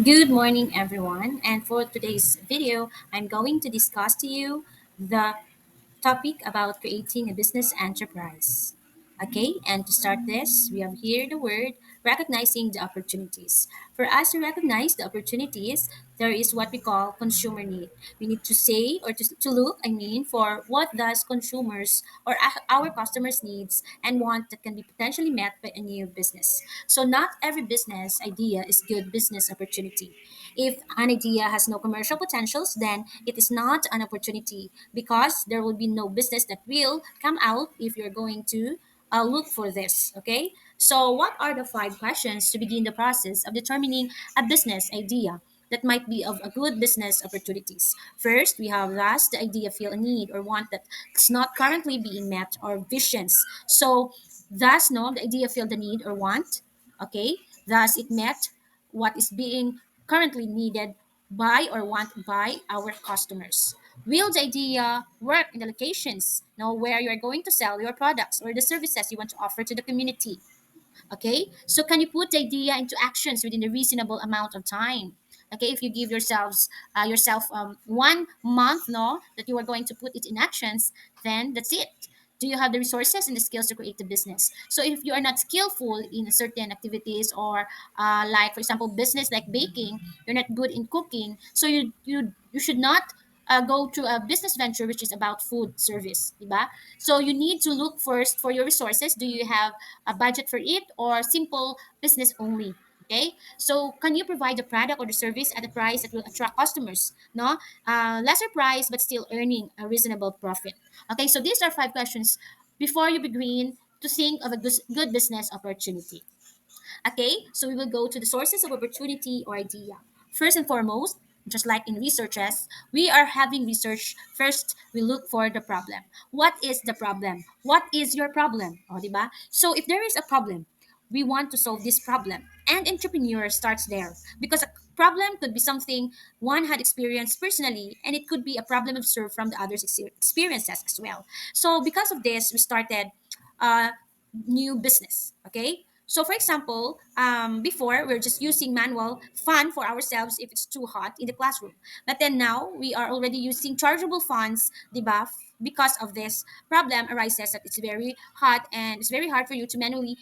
Good morning, everyone. And for today's video, I'm going to discuss to you the topic about creating a business enterprise. Okay, and to start this, we have here the word recognizing the opportunities. For us to recognize the opportunities, there is what we call consumer need. We need to say or to look, for what does consumers or our customers needs and want that can be potentially met by a new business. So not every business idea is good business opportunity. If an idea has no commercial potentials, then it is not an opportunity because there will be no business that will come out if you're going to look for this. Okay. So, what are the five questions to begin the process of determining a business idea that might be of a good business opportunities? First, we have does the idea feel a need or want that is not currently being met or visions. So, thus, no, the idea feel the need or want. Okay. Thus, it met what is being currently needed by or want by our customers. Will the idea work in the locations now where you are going to sell your products or the services you want to offer to the community? Okay, so can you put the idea into actions within a reasonable amount of time? Okay, if you give yourself 1 month, no, that you are going to put it in actions, then that's it. Do you have the resources and the skills to create the business? So if you are not skillful in certain activities or like for example business like baking, you're not good in cooking, so you should not go to a business venture which is about food service, diba? So you need to look first for your resources. Do you have a budget for it or simple business only? Okay, so can you provide the product or the service at a price that will attract customers? No, lesser price but still earning a reasonable profit. Okay, so these are five questions before you begin to think of a good business opportunity. Okay, so we will go to the sources of opportunity or idea. First and foremost, just like in researches, we are having research. First, we look for the problem. What is the problem? What is your problem? O, diba? So if there is a problem, we want to solve this problem. And entrepreneur starts there because a problem could be something one had experienced personally, and it could be a problem observed from the others' experiences as well. So because of this, we started uh, new business. Okay. So, for example, before we're just using manual fan for ourselves if it's too hot in the classroom. But then now we are already using chargeable fans, diba? Because of this problem arises that it's very hot and it's very hard for you to manually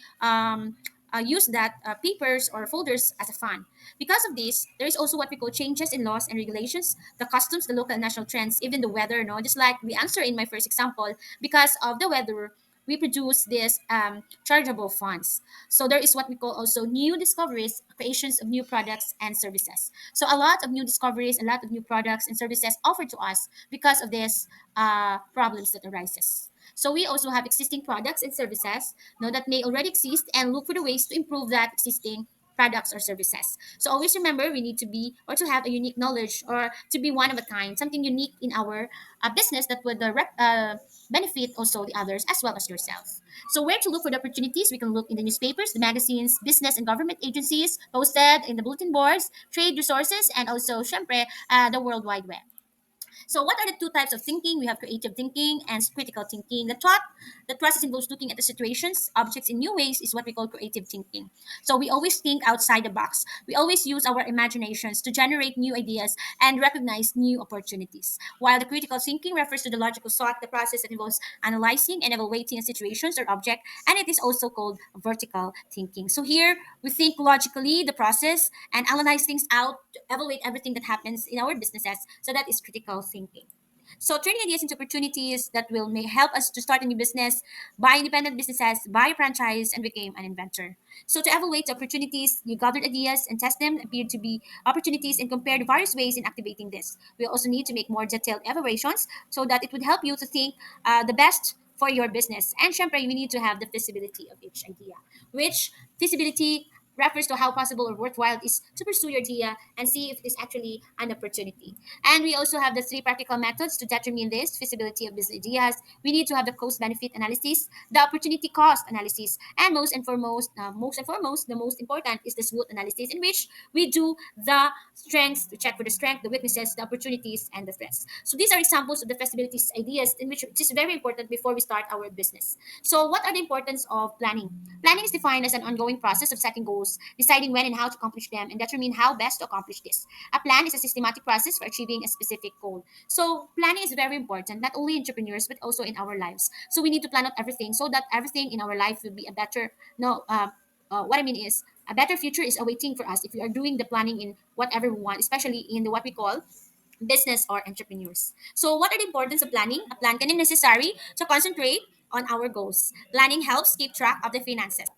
use that papers or folders as a fan. Because of this, there is also what we call changes in laws and regulations, the customs, the local and national trends, even the weather. No, just like the answer in my first example, because of the weather, we produce these chargeable funds. So there is what we call also new discoveries, creations of new products and services. So a lot of new discoveries, a lot of new products and services offered to us because of these problems that arises. So we also have existing products and services know, that may already exist and look for the ways to improve that existing products or services. So always remember we need to be or to have a unique knowledge or to be one of a kind, something unique in our business that would benefit also the others as well as yourself. So where to look for the opportunities? We can look in the newspapers, the magazines, business and government agencies, posted in the bulletin boards, trade resources, and also, syempre, the World Wide Web. So, what are the two types of thinking? We have creative thinking and critical thinking. The process involves looking at the situations, objects in new ways, is what we call creative thinking. So, we always think outside the box. We always use our imaginations to generate new ideas and recognize new opportunities. While the critical thinking refers to the logical thought, the process that involves analyzing and evaluating a situations or object, and it is also called vertical thinking. So, here we think logically the process and analyze things out to evaluate everything that happens in our businesses. So that is critical thinking. So turning ideas into opportunities that will may help us to start a new business, buy independent businesses, buy a franchise, and become an inventor. So to evaluate the opportunities, you gathered ideas and test them, appear to be opportunities, and compare the various ways in activating this. We also need to make more detailed evaluations so that it would help you to think the best for your business. And syempre, we need to have the feasibility of each idea, which feasibility refers to how possible or worthwhile it is to pursue your idea and see if it is actually an opportunity. And we also have the three practical methods to determine this feasibility of business ideas. We need to have the cost benefit analysis, the opportunity cost analysis, and most and foremost, the most important is the SWOT analysis, in which we do the strengths to check for the strength, the weaknesses, the opportunities, and the threats. So these are examples of the feasibility ideas in which it is very important before we start our business. So what are the importance of planning? Planning is defined as an ongoing process of setting goals goals, deciding when and how to accomplish them, and determine how best to accomplish this. A plan is a systematic process for achieving a specific goal. So planning is very important, not only in entrepreneurs but also in our lives. So we need to plan out everything so that everything in our life will be a better. No, what I mean is a better future is awaiting for us if we are doing the planning in whatever we want, especially in the what we call business or entrepreneurs. So, what are the importance of planning? A plan can be necessary to concentrate on our goals. Planning helps keep track of the finances.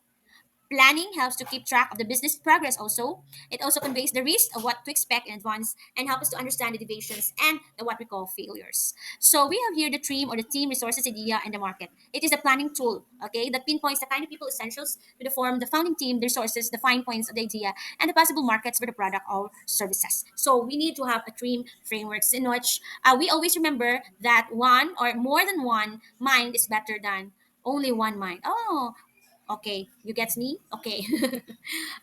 Planning helps to keep track of the business progress also. It also conveys the risk of what to expect in advance and help us to understand the deviations and the what we call failures. So we have here the team or the team resources idea and the market. It is a planning tool, okay, that pinpoints the kind of people essentials to the form, the founding team, the resources, the fine points of the idea, and the possible markets for the product or services. So we need to have a team frameworks in which we always remember that one or more than one mind is better than only one mind. Oh, okay, you get me? Okay.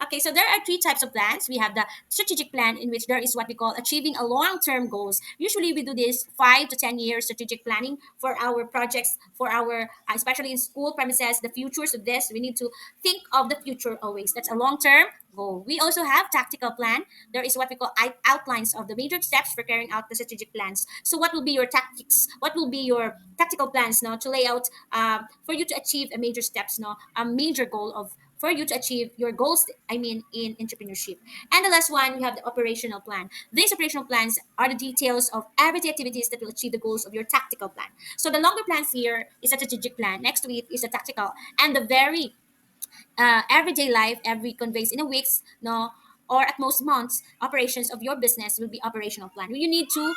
Okay, so there are three types of plans. We have the strategic plan, in which there is what we call achieving a long-term goals. Usually we do this 5 to 10 years strategic planning for our projects, for our, especially in school premises, the futures of this. We need to think of the future always. That's a long-term goal. We also have tactical plan. There is what we call outlines of the major steps for carrying out the strategic plans. So what will be your tactics? What will be your tactical plans now to lay out for you to achieve a major steps now, a major goal of for you to achieve your goals, I mean, in entrepreneurship. And the last one, we have the operational plan. These operational plans are the details of everyday activities that will achieve the goals of your tactical plan. So the longer plans here is a strategic plan. Next to it is a tactical. And the very everyday life, every conveys in a weeks, no, or at most months, operations of your business will be operational plan. You need to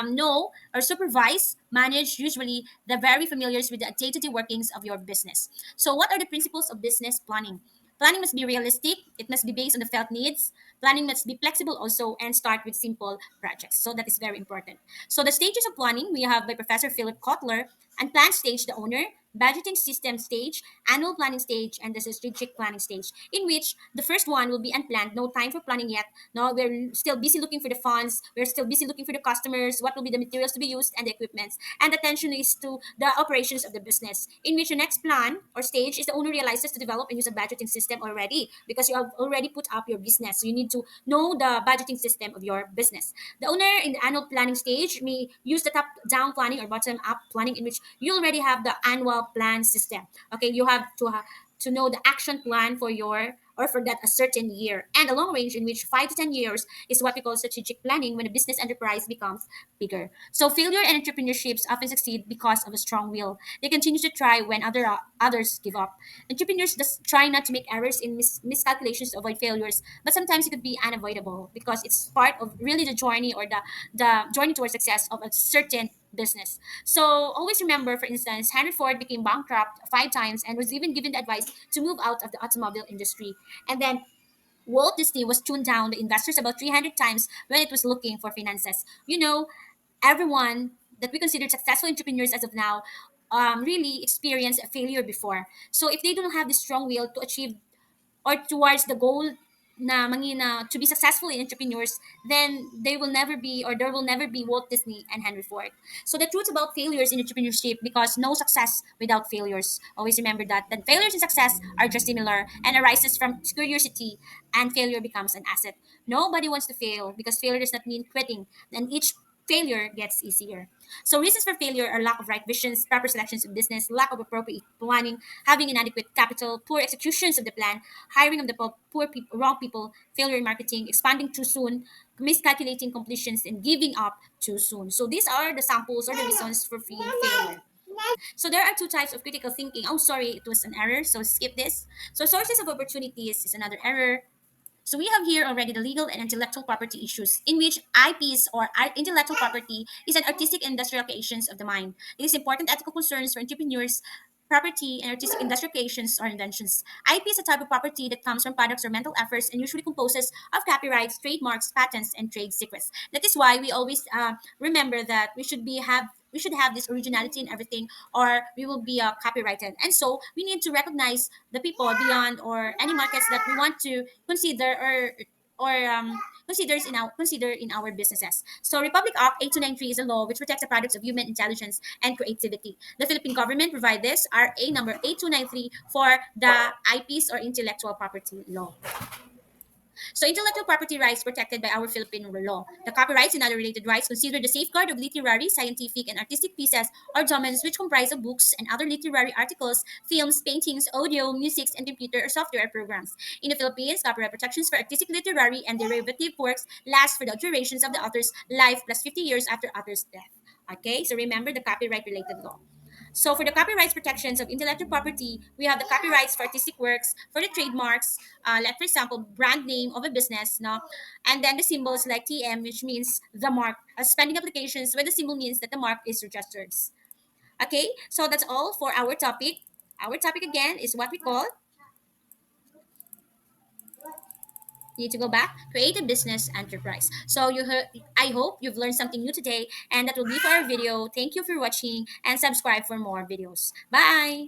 know or supervise, manage usually the very familiar with the day-to-day workings of your business. So what are the principles of business planning? Planning must be realistic. It must be based on the felt needs. Planning must be flexible also and start with simple projects. So that is very important. So the stages of planning we have by Professor Philip Kotler: and plan stage, the owner; budgeting system stage; annual planning stage; and the strategic planning stage, in which the first one will be unplanned, no time for planning yet. No, we're still busy looking for the funds, we're still busy looking for the customers, what will be the materials to be used and the equipments. And attention is to the operations of the business, in which the next plan or stage is the owner realizes to develop and use a budgeting system already, because you have already put up your business. So you need to know the budgeting system of your business. The owner in the annual planning stage may use the top down planning or bottom up planning, in which you already have the annual plan system. Okay, you have to know the action plan for your or for that a certain year. And the long range, in which 5 to 10 years, is what we call strategic planning when a business enterprise becomes bigger. So failure and entrepreneurships often succeed because of a strong will. They continue to try when others give up. Entrepreneurs just try not to make errors in miscalculations to avoid failures, but sometimes it could be unavoidable because it's part of really the journey or the journey towards success of a certain business. So always remember, for instance, Henry Ford became bankrupt 5 times and was even given the advice to move out of the automobile industry. And then Walt Disney was tuned down the investors about 300 times when it was looking for finances. Everyone that we consider successful entrepreneurs as of now really experienced a failure before. So if they don't have the strong will to achieve or towards the goal to be successful in entrepreneurs, then they will never be or there will never be Walt Disney and Henry Ford. So the truth about failures in entrepreneurship, because no success without failures. Always remember that failures and success are just similar and arises from curiosity, and failure becomes an asset. Nobody wants to fail because failure does not mean quitting. And each failure gets easier. So reasons for failure are lack of right visions, proper selections of business, lack of appropriate planning, having inadequate capital, poor executions of the plan, hiring of the poor people, wrong people, failure in marketing, expanding too soon, miscalculating completions, and giving up too soon. So these are the samples or the reasons for failure. So there are two types of critical thinking. Oh, sorry, it was an error. So skip this. So sources of opportunities is another error. So we have here already the legal and intellectual property issues, in which IPs or intellectual property is an artistic and industrial creations of the mind. It is important ethical concerns for entrepreneurs. Property and artistic industrial creations or inventions. IP is a type of property that comes from products or mental efforts and usually composes of copyrights, trademarks, patents, and trade secrets. That is why we always remember that we should have this originality in everything, or we will be copyrighted. And so we need to recognize the people beyond or any markets that we want to consider or or consider in our businesses. So Republic Act 8293 is a law which protects the products of human intelligence and creativity. The Philippine government provide this RA number 8293 for the IPs or intellectual property law. So intellectual property rights protected by our Philippine law. The copyrights and other related rights consider the safeguard of literary, scientific, and artistic pieces or domains which comprise of books and other literary articles, films, paintings, audio, music, and computer or software programs. In the Philippines, copyright protections for artistic, literary, and derivative works last for the durations of the author's life plus 50 years after author's death. Okay, so remember the copyright related law. So for the copyrights protections of intellectual property, we have the copyrights for artistic works, for the trademarks, like for example, brand name of a business, no, and then the symbols like TM, which means the mark, as spending applications where the symbol means that the mark is registered. Okay, so that's all for our topic. Our topic again is what we call, you need to go back, create a business enterprise. So I hope you've learned something new today, and that will be for our video. Thank you for watching and subscribe for more videos. Bye.